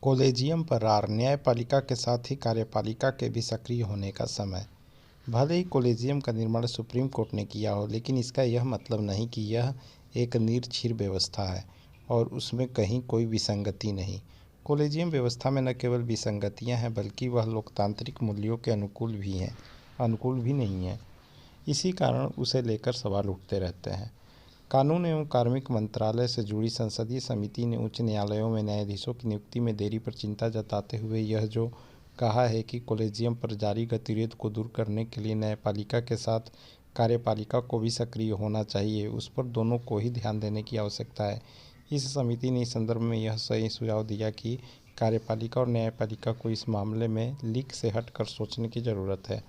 Collegium पर रार, न्यायपालिका के साथ ही कार्यपालिका के भी सक्रिय होने का समय। भले ही कॉलेजियम का निर्माण सुप्रीम कोर्ट ने किया हो, लेकिन इसका यह मतलब नहीं कि यह एक निरक्षीर व्यवस्था है और उसमें कहीं कोई विसंगति नहीं। कॉलेजियम व्यवस्था में न केवल विसंगतियां हैं, बल्कि वह लोकतांत्रिक मूल्यों के अनुकूल भी नहीं है। इसी कारण उसे लेकर सवाल उठते रहते हैं। कानून एवं कार्मिक मंत्रालय से जुड़ी संसदीय समिति ने उच्च न्यायालयों में न्यायाधीशों की नियुक्ति में देरी पर चिंता जताते हुए यह जो कहा है कि कॉलेजियम पर जारी गतिरोध को दूर करने के लिए न्यायपालिका के साथ कार्यपालिका को भी सक्रिय होना चाहिए, उस पर दोनों को ही ध्यान देने की आवश्यकता है। इस समिति ने इस संदर्भ में यह सही सुझाव दिया कि कार्यपालिका और न्यायपालिका को इस मामले में लीक से हटकर सोचने की जरूरत है।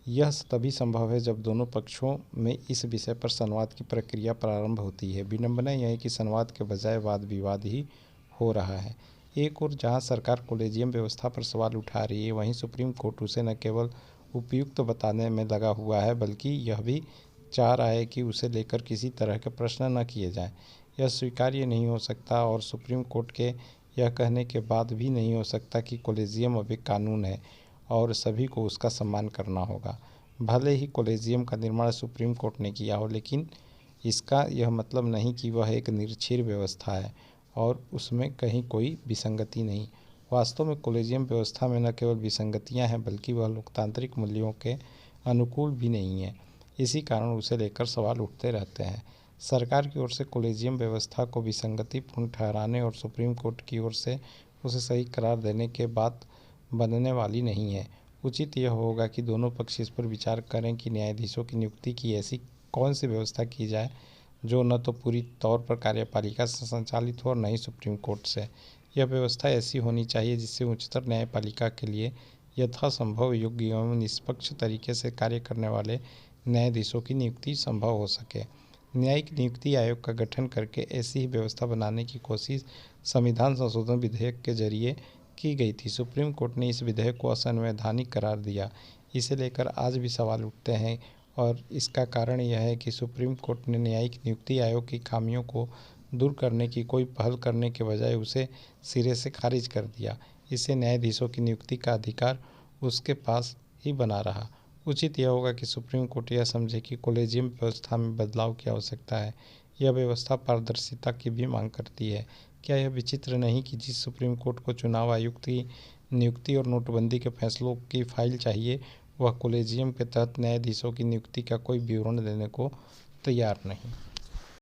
यह तभी संभव है जब दोनों पक्षों में इस विषय पर संवाद की प्रक्रिया प्रारंभ होती है। विडंबना यह है कि संवाद के बजाय वाद विवाद ही हो रहा है। एक और जहां सरकार कॉलेजियम व्यवस्था पर सवाल उठा रही है, वहीं सुप्रीम कोर्ट उसे न केवल उपयुक्त बताने में लगा हुआ है, बल्कि यह भी चाह रहा है कि उसे लेकर किसी तरह के प्रश्न न किए जाएं। यह स्वीकार्य नहीं हो सकता और सुप्रीम कोर्ट के यह कहने के बाद भी नहीं हो सकता कि कॉलेजियम अब एक कानून है और सभी को उसका सम्मान करना होगा। भले ही कॉलेजियम का निर्माण सुप्रीम कोर्ट ने किया हो, लेकिन इसका यह मतलब नहीं कि वह एक निरक्षीर व्यवस्था है और उसमें कहीं कोई विसंगति नहीं। वास्तव में कॉलेजियम व्यवस्था में न केवल विसंगतियां हैं, बल्कि वह लोकतांत्रिक मूल्यों के अनुकूल भी नहीं है। इसी कारण उसे लेकर सवाल उठते रहते हैं। सरकार की ओर से कॉलेजियम व्यवस्था को विसंगतिपूर्ण ठहराने और सुप्रीम कोर्ट की ओर से उसे सही करार देने के बात बनने वाली नहीं है। उचित यह होगा कि दोनों पक्ष इस पर विचार करें कि न्यायाधीशों की नियुक्ति की ऐसी कौन सी व्यवस्था की जाए जो न तो पूरी तौर पर कार्यपालिका से संचालित हो और न ही सुप्रीम कोर्ट से। यह व्यवस्था ऐसी होनी चाहिए जिससे उच्चतर न्यायपालिका के लिए यथासंभव योग्य एवं निष्पक्ष तरीके से कार्य करने वाले न्यायाधीशों की नियुक्ति संभव हो सके। न्यायिक नियुक्ति आयोग का गठन करके ऐसी ही व्यवस्था बनाने की कोशिश संविधान संशोधन विधेयक के जरिए की गई थी। सुप्रीम कोर्ट ने इस विधेयक को असंवैधानिक करार दिया। इसे लेकर आज भी सवाल उठते हैं और इसका कारण यह है कि सुप्रीम कोर्ट ने न्यायिक नियुक्ति आयोग की खामियों को दूर करने की कोई पहल करने के बजाय उसे सिरे से खारिज कर दिया। इससे न्यायाधीशों की नियुक्ति का अधिकार उसके पास ही बना रहा। उचित यह होगा कि सुप्रीम कोर्ट यह समझे कि कॉलेजियम व्यवस्था में बदलाव की आवश्यकता है। यह व्यवस्था पारदर्शिता की भी मांग करती है। क्या यह विचित्र नहीं कि जिस सुप्रीम कोर्ट को चुनाव आयुक्त की नियुक्ति और नोटबंदी के फैसलों की फाइल चाहिए, वह कॉलेजियम के तहत न्यायाधीशों की नियुक्ति का कोई विवरण देने को तैयार नहीं।